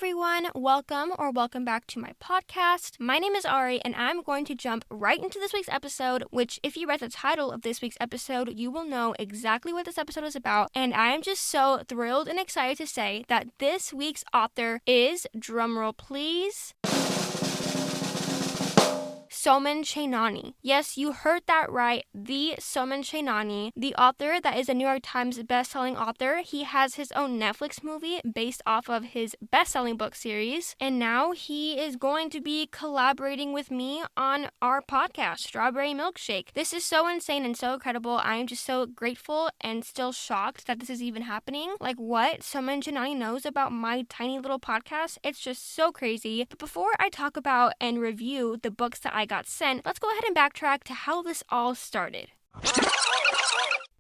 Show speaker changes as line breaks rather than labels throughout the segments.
everyone, welcome back to my podcast. My name is Ari and I'm going to jump right into this week's episode, which if you read the title of this week's episode, you will know exactly what this episode is about. And I am just so thrilled and excited to say that this week's author is, drumroll please, Soman Chainani. Yes, you heard that right. The Soman Chainani, the author that is a New York Times best-selling author. He has his own Netflix movie based off of his best-selling book series. And now he is going to be collaborating with me on our podcast, Strawberry Milkshake. This is so insane and so incredible. I am just so grateful and still shocked that this is even happening. Like what Soman Chainani knows about my tiny little podcast, it's just so crazy. But before I talk about and review the books that I got sent, let's go ahead and backtrack to how this all started.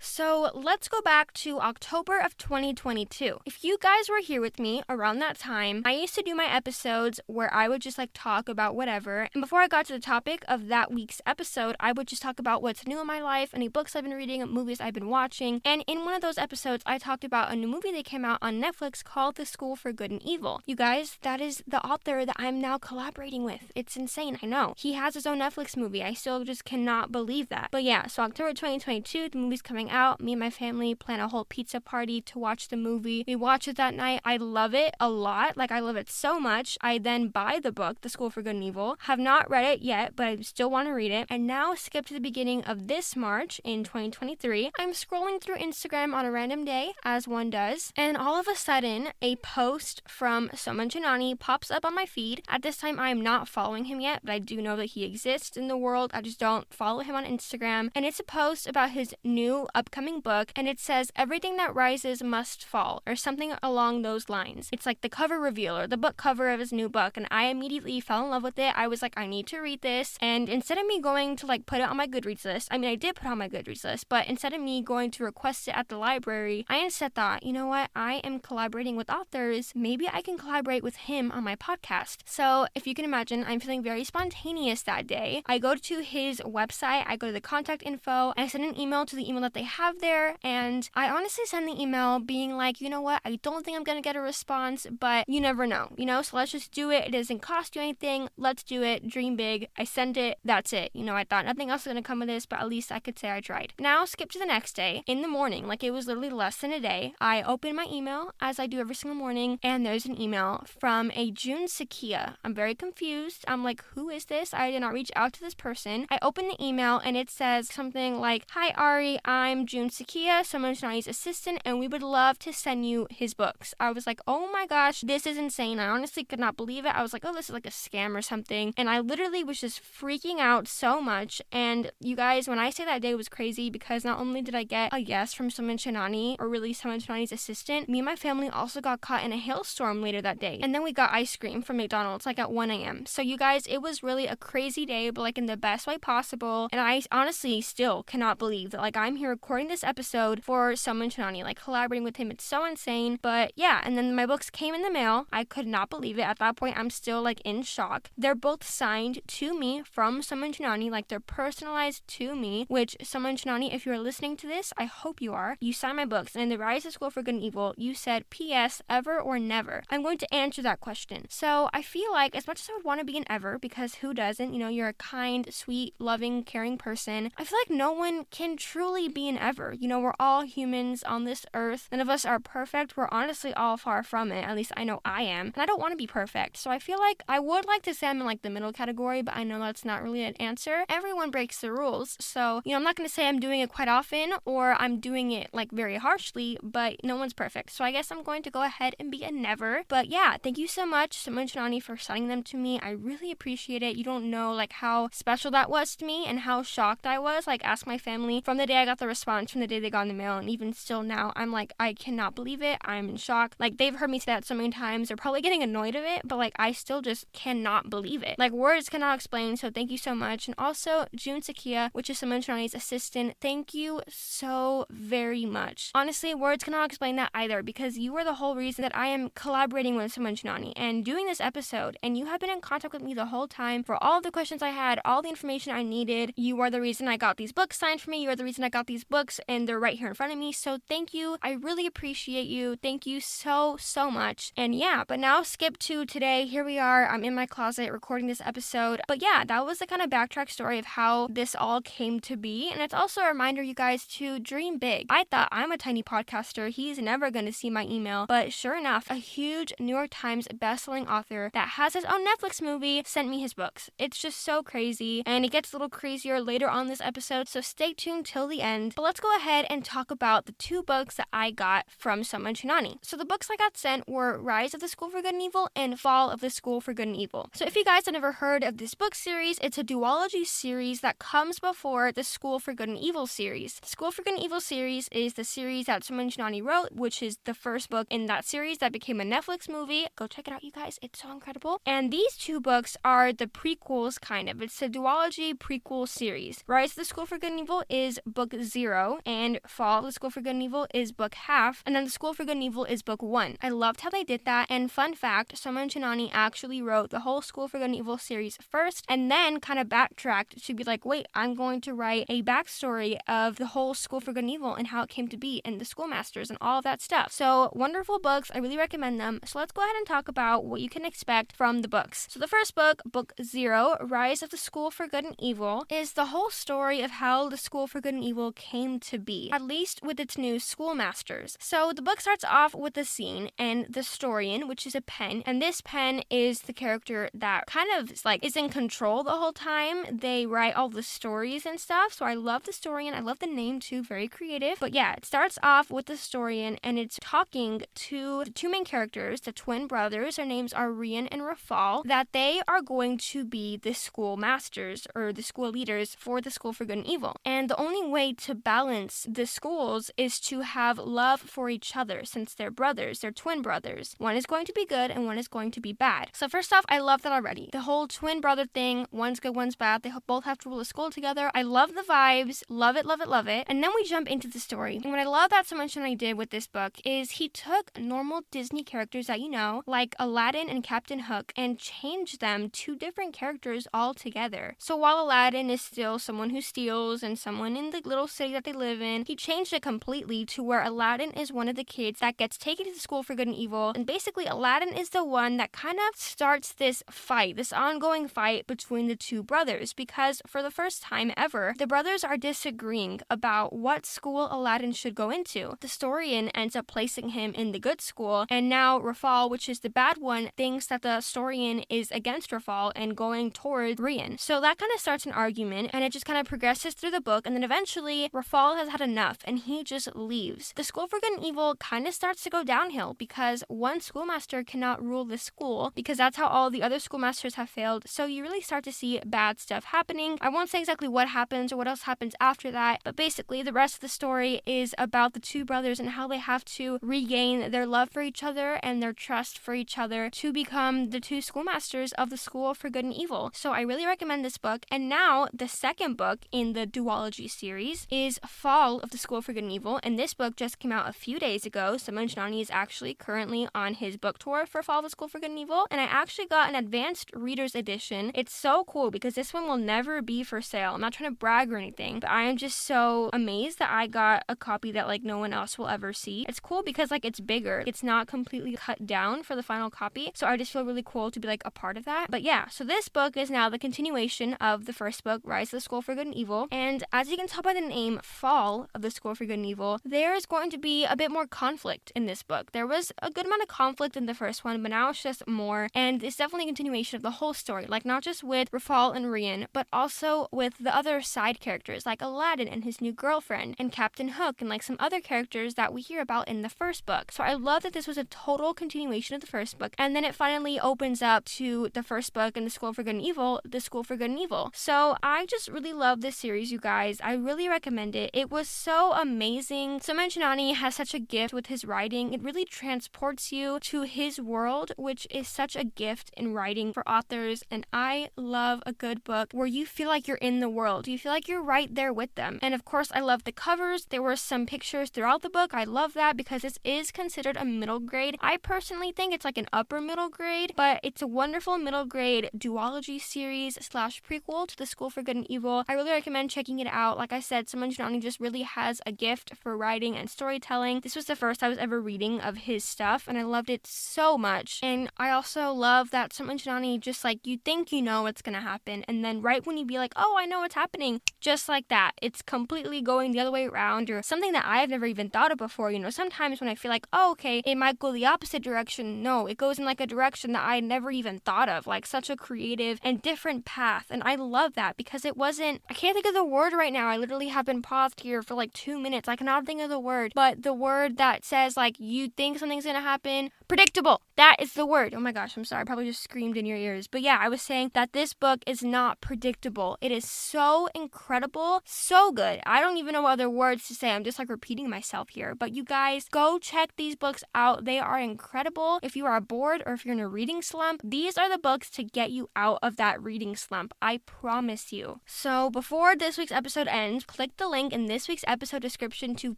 So let's go back to October of 2022. If you guys were here with me around that time, I used to do my episodes where I would just talk about whatever. And before I got to the topic of that week's episode, I would just talk about what's new in my life, any books I've been reading, movies I've been watching. And in one of those episodes, I talked about a new movie that came out on Netflix called The School for Good and Evil. You guys, that is the author that I'm now collaborating with. It's insane, I know. He has his own Netflix movie. I still just cannot believe that. But yeah, so October 2022, the movie's coming out. Me and my family plan a whole pizza party to watch the movie. We watch it that night. I love it a lot. I love it so much. I then buy the book, The School for Good and Evil. Have not read it yet, but I still want to read it. And now skip to the beginning of this March in 2023. I'm scrolling through Instagram on a random day, as one does, and all of a sudden, a post from Soman Chainani pops up on my feed. At this time, I am not following him yet, but I do know that he exists in the world. I just don't follow him on Instagram. And it's a post about his new upcoming book, and it says everything that rises must fall, or something along those lines. It's like the cover reveal or the book cover of his new book, and I immediately fell in love with it. I was like, I need to read this. And instead of me going to put it on my Goodreads list, I did put it on my Goodreads list, but instead of me going to request it at the library, I instead thought, you know what, I am collaborating with authors, maybe I can collaborate with him on my podcast. So if you can imagine, I'm feeling very spontaneous that day. I go to his website, I go to the contact info, and I send an email to the email that they have there. And I honestly send the email being like, you know what, I don't think I'm going to get a response, but you never know, so let's just do it. It doesn't cost you anything. Let's do it. Dream big. I sent it. That's it. I thought nothing else was going to come of this, but at least I could say I tried. Now, skip to the next day. In the morning, it was literally less than a day, I open my email, as I do every single morning, and there's an email from a Jun Sekiya. I'm very confused. I'm like, who is this? I did not reach out to this person. I open the email, and it says something like, "Hi, Ari. I'm Jun Sekiya, Soman Chainani's assistant, and we would love to send you his books." I was like, oh my gosh, this is insane. I honestly could not believe it. I was like, oh, this is a scam or something. And I literally was just freaking out so much. And you guys, when I say that day was crazy, because not only did I get a yes from Soman Chainani, or really Soman Chainani's assistant, me and my family also got caught in a hailstorm later that day. And then we got ice cream from McDonald's at 1 a.m. So you guys, it was really a crazy day, but in the best way possible. And I honestly still cannot believe that I'm here recording this episode for Soman Chainani, collaborating with him. It's so insane. But yeah, and then my books came in the mail. I could not believe it. At that point, I'm still in shock. They're both signed to me from Soman Chainani, they're personalized to me, which Soman Chainani, if you're listening to this, I hope you are. You signed my books, and in the Rise of School for Good and Evil, you said, P.S. ever or never. I'm going to answer that question. So I feel as much as I would want to be an ever, because who doesn't? You're a kind, sweet, loving, caring person. I feel no one can truly be an ever. We're all humans on this earth. None of us are perfect. We're honestly all far from it. At least I know I am. And I don't want to be perfect. So I feel I would like to say I'm in the middle category, but I know that's not really an answer. Everyone breaks the rules. So, I'm not going to say I'm doing it quite often, or I'm doing it very harshly, but no one's perfect. So I guess I'm going to go ahead and be a never. But yeah, thank you so much, Soman Chainani, for sending them to me. I really appreciate it. You don't know how special that was to me and how shocked I was. Ask my family from the day I got the response, from the day they got in the mail, and even still now, I'm I cannot believe it. I'm in shock. They've heard me say that so many times. They're probably getting annoyed of it, but I still just cannot believe it. Words cannot explain, so thank you so much. And also, Jun Sekiya, which is Soman Chainani's assistant, thank you so very much. Honestly, words cannot explain that either, because you are the whole reason that I am collaborating with Soman Chainani and doing this episode, and you have been in contact with me the whole time for all of the questions I had, all the information I needed. You are the reason I got these books signed for me. You are the reason I got these books books and they're right here in front of me. So thank you. I really appreciate you. Thank you so much. And yeah, but now skip to today. Here we are. I'm in my closet recording this episode. But yeah, that was the kind of backtrack story of how this all came to be. And it's also a reminder, you guys, to dream big. I thought, I'm a tiny podcaster. He's never going to see my email. But sure enough, a huge New York Times bestselling author that has his own Netflix movie sent me his books. It's just so crazy. And it gets a little crazier later on this episode. So stay tuned till the end. But let's go ahead and talk about the 2 books that I got from Soman Chainani. So the books I got sent were Rise of the School for Good and Evil and Fall of the School for Good and Evil. So if you guys have never heard of this book series, it's a duology series that comes before the School for Good and Evil series. The School for Good and Evil series is the series that Soman Chainani wrote, which is the first book in that series that became a Netflix movie. Go check it out, you guys. It's so incredible. And these 2 books are the prequels, kind of. It's a duology prequel series. Rise of the School for Good and Evil is book 0, and Fall of the School for Good and Evil is book half, and then the School for Good and Evil is book 1. I loved how they did that, and fun fact, Soman Chainani actually wrote the whole School for Good and Evil series first, and then kind of backtracked to be like, wait, I'm going to write a backstory of the whole School for Good and Evil and how it came to be, and the schoolmasters and all of that stuff. So, wonderful books. I really recommend them. So let's go ahead and talk about what you can expect from the books. So the first book, book 0, Rise of the School for Good and Evil, is the whole story of how the School for Good and Evil came to be, at least with its new schoolmasters. So the book starts off with the scene and the historian, which is a pen, and this pen is the character that kind of is in control the whole time. They write all the stories and stuff, so I love the historian. I love the name too, very creative. But yeah, it starts off with the historian and it's talking to the 2 main characters, the twin brothers. Their names are Rian and Rafal, that they are going to be the schoolmasters or the school leaders for the School for Good and Evil. And the only way to balance the schools is to have love for each other, since they're brothers, they're twin brothers. One is going to be good and one is going to be bad. So first off, I love that already. The whole twin brother thing, one's good, one's bad. They both have to rule the school together. I love the vibes. Love it, love it, love it. And then we jump into the story. And what I love that Soman Chainani did with this book is he took normal Disney characters that you know, like Aladdin and Captain Hook, and changed them to different characters altogether. So while Aladdin is still someone who steals and someone in the little city that they live in, he changed it completely to where Aladdin is one of the kids that gets taken to the School for Good and Evil. And basically Aladdin is the one that kind of starts this fight, this ongoing fight between the 2 brothers, because for the first time ever, the brothers are disagreeing about what school Aladdin should go into. The historian ends up placing him in the good school, and now Rafal, which is the bad one, thinks that the historian is against Rafal and going towards Rian. So that kind of starts an argument, and it just kind of progresses through the book, and then eventually Rafal has had enough and he just leaves. The School for Good and Evil kind of starts to go downhill because one schoolmaster cannot rule the school, because that's how all the other schoolmasters have failed. So you really start to see bad stuff happening. I won't say exactly what happens or what else happens after that, but basically the rest of the story is about the 2 brothers and how they have to regain their love for each other and their trust for each other to become the 2 schoolmasters of the School for Good and Evil. So I really recommend this book. And now the second book in the duology series is Fall of the School for Good and Evil, and this book just came out a few days ago. Soman Chainani is actually currently on his book tour for Fall of the School for Good and Evil, and I actually got an advanced reader's edition. It's so cool because this one will never be for sale. I'm not trying to brag or anything, but I am just so amazed that I got a copy that no one else will ever see. It's cool because it's bigger. It's not completely cut down for the final copy, so I just feel really cool to be a part of that. But yeah, so this book is now the continuation of the first book, Rise of the School for Good and Evil, and as you can tell by the name, Fall of the School for Good and Evil, there is going to be a bit more conflict in this book. There was a good amount of conflict in the first one, but now it's just more, and it's definitely a continuation of the whole story, not just with Rafal and Rian, but also with the other side characters, like Aladdin and his new girlfriend, and Captain Hook, and some other characters that we hear about in the first book. So I love that this was a total continuation of the first book, and then it finally opens up to the first book in the School for Good and Evil, the School for Good and Evil. So I just really love this series, you guys. I really recommend it. It was so amazing. Soman Chainani has such a gift with his writing. It really transports you to his world, which is such a gift in writing for authors, and I love a good book where you feel like you're in the world. You feel like you're right there with them. And of course, I love the covers. There were some pictures throughout the book. I love that because this is considered a middle grade. I personally think it's an upper middle grade, but it's a wonderful middle grade duology series / prequel to the School for Good and Evil. I really recommend checking it out. Like I said, Soman Chainani Chainani just really has a gift for writing and storytelling. This was the first I was ever reading of his stuff, and I loved it so much. And I also love that Soman Chainani just like, you think you know what's gonna happen, and then right when you be like, oh, I know what's happening, just like that, it's completely going the other way around, or something that I've never even thought of before. Sometimes when I feel like, oh, okay, it might go the opposite direction, no, it goes in like a direction that I never even thought of, like such a creative and different path. And I love that because it wasn't, I can't think of the word right now. I literally have been paused here for like 2 minutes. I cannot think of the word, but the word that says like, you think something's gonna happen, predictable. That is the word. Oh my gosh, I'm sorry. I probably just screamed in your ears. But yeah, I was saying that this book is not predictable. It is so incredible, so good. I don't even know what other words to say. I'm just like repeating myself here. But you guys, go check these books out. They are incredible. If you are bored or if you're in a reading slump, these are the books to get you out of that reading slump. I promise you. So before this week's episode ends, click the link in this week's episode description to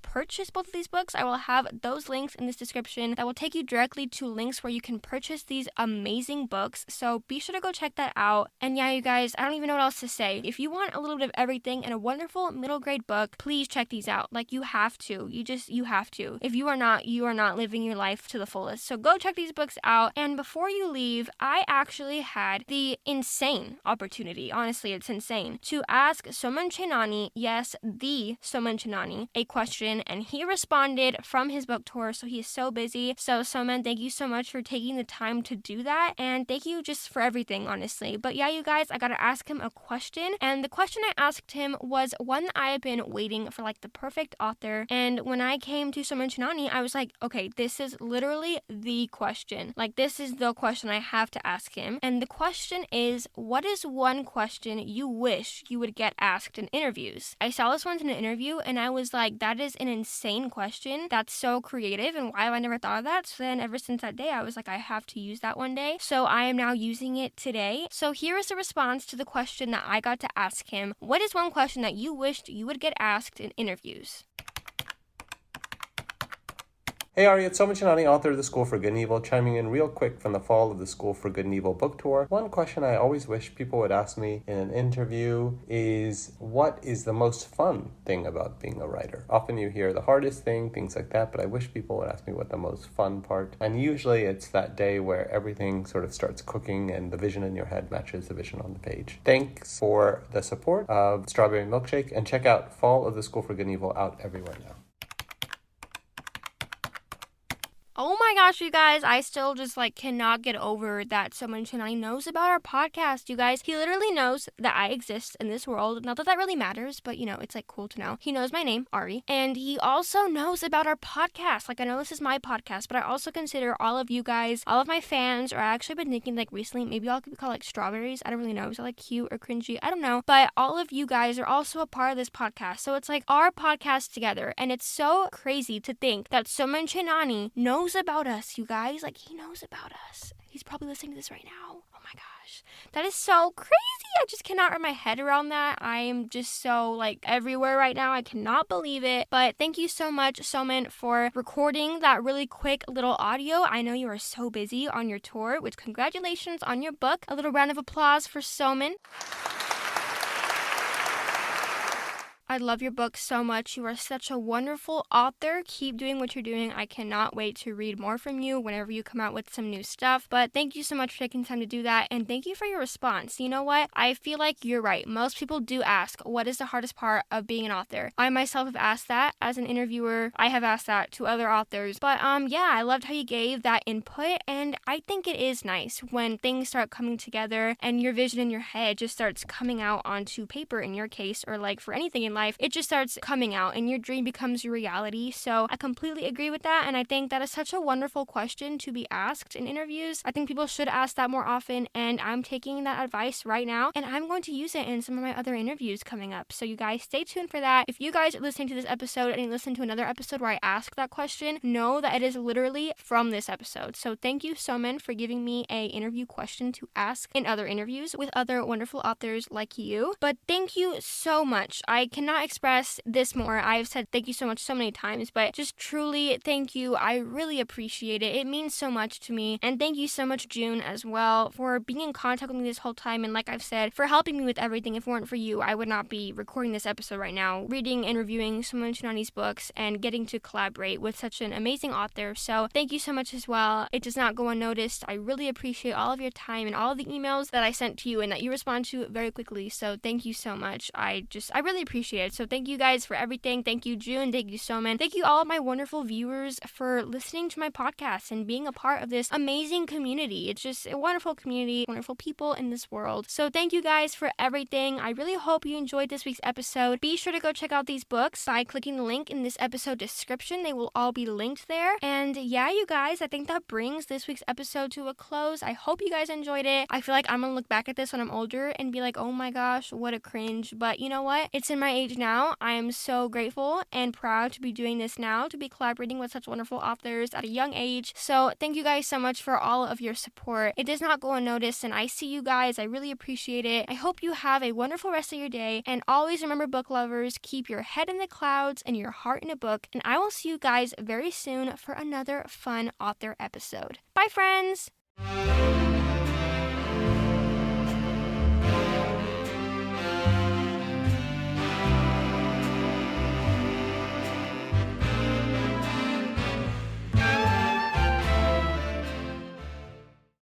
purchase both of these books. I will have those links in this description that will take you directly to links where you can purchase these amazing books. So be sure to go check that out. And yeah, you guys, I don't even know what else to say. If you want a little bit of everything in a wonderful middle grade book, please check these out. Like, you have to. You have to. If you are not living your life to the fullest. So go check these books out. And before you leave, I actually had the insane opportunity, honestly, it's insane, to ask Soman Chainani, yes, the Soman Chainani, a question, and he responded from his book tour. So he is so busy. So Soman, thank you so much for taking the time to do that, and thank you just for everything, honestly. But yeah, you guys, I gotta ask him a question, and the question I asked him was one that I have been waiting for, like the perfect author. And when I came to Soman Chainani, I was like, okay, this is literally the question. Like, this is the question I have to ask him. And the question is, what is one question you wish you would get asked in interviews? I saw this one in an interview, and I was like, that is an insane question. That's so creative, and why have I never thought of that? So then ever since that day, I was like, I have to use that one day. So I am now using it today. So here is the response to the question that I got to ask him. What is one question that you wished you would get asked in interviews?
Hey Ari, it's Soman Chainani, author of The School for Good and Evil, chiming in real quick from the fall of the School for Good and Evil book tour. One question I always wish people would ask me in an interview is, what is the most fun thing about being a writer? Often you hear the hardest thing, things like that, but I wish people would ask me what the most fun part. And usually it's that day where everything sort of starts cooking and the vision in your head matches the vision on the page. Thanks for the support of Strawberry Milkshake, and check out Fall of the School for Good and Evil out everywhere now.
Oh my gosh, you guys, I still just cannot get over that Soman Chainani knows about our podcast, you guys. He literally knows that I exist in this world. Not that that really matters, but it's cool to know. He knows my name, Ari, and he also knows about our podcast. I know this is my podcast, but I also consider all of you guys, all of my fans, or I actually been thinking recently, maybe y'all could be called strawberries. I don't really know. Is that cute or cringy? I don't know. But all of you guys are also a part of this podcast. So it's our podcast together. And it's so crazy to think that Soman Chainani knows about us, you guys. He knows about us. He's probably listening to this right now. Oh my gosh. That is so crazy. I just cannot wrap my head around that. I am just so everywhere right now. I cannot believe it. But thank you so much, Soman, for recording that really quick little audio. I know you are so busy on your tour, which congratulations on your book. A little round of applause for Soman. I love your book so much. You are such a wonderful author. Keep doing what you're doing. I cannot wait to read more from you whenever you come out with some new stuff. But thank you so much for taking time to do that. And thank you for your response. You know what? I feel like you're right. Most people do ask, what is the hardest part of being an author? I myself have asked that as an interviewer. I have asked that to other authors. But yeah, I loved how you gave that input. And I think it is nice when things start coming together and your vision in your head just starts coming out onto paper in your case, or for anything in life, it just starts coming out and your dream becomes your reality. So I completely agree with that, and I think that is such a wonderful question to be asked in interviews. I think people should ask that more often, and I'm taking that advice right now, and I'm going to use it in some of my other interviews coming up. So you guys stay tuned for that. If you guys are listening to this episode and you listen to another episode where I ask that question, know that it is literally from this episode. So thank you, Soman, for giving me a interview question to ask in other interviews with other wonderful authors like you. But thank you so much. I cannot cannot express this more. I've said thank you so much so many times, but just truly thank you. I really appreciate it. It means so much to me. And thank you so much, June, as well, for being in contact with me this whole time. And like I've said, for helping me with everything. If it weren't for you, I would not be recording this episode right now, reading and reviewing Soman Chainani's books and getting to collaborate with such an amazing author. So thank you so much as well. It does not go unnoticed. I really appreciate all of your time and all of the emails that I sent to you and that you respond to very quickly. So thank you so much. I really appreciate it. So thank you guys for everything. Thank you, June. Thank you, Soman. Thank you all of my wonderful viewers for listening to my podcast and being a part of this amazing community. It's just a wonderful community, wonderful people in this world. So thank you guys for everything. I really hope you enjoyed this week's episode. Be sure to go check out these books by clicking the link in this episode description. They will all be linked there. And yeah, you guys, I think that brings this week's episode to a close. I hope you guys enjoyed it. I feel like I'm gonna look back at this when I'm older and be like, oh my gosh, what a cringe. But you know what? It's in my age now. I am so grateful and proud to be doing this now, to be collaborating with such wonderful authors at a young age. So thank you guys so much for all of your support. It does not go unnoticed, and I see you guys. I really appreciate it. I hope you have a wonderful rest of your day, and always remember, book lovers, keep your head in the clouds and your heart in a book, and I will see you guys very soon for another fun author episode. Bye, friends!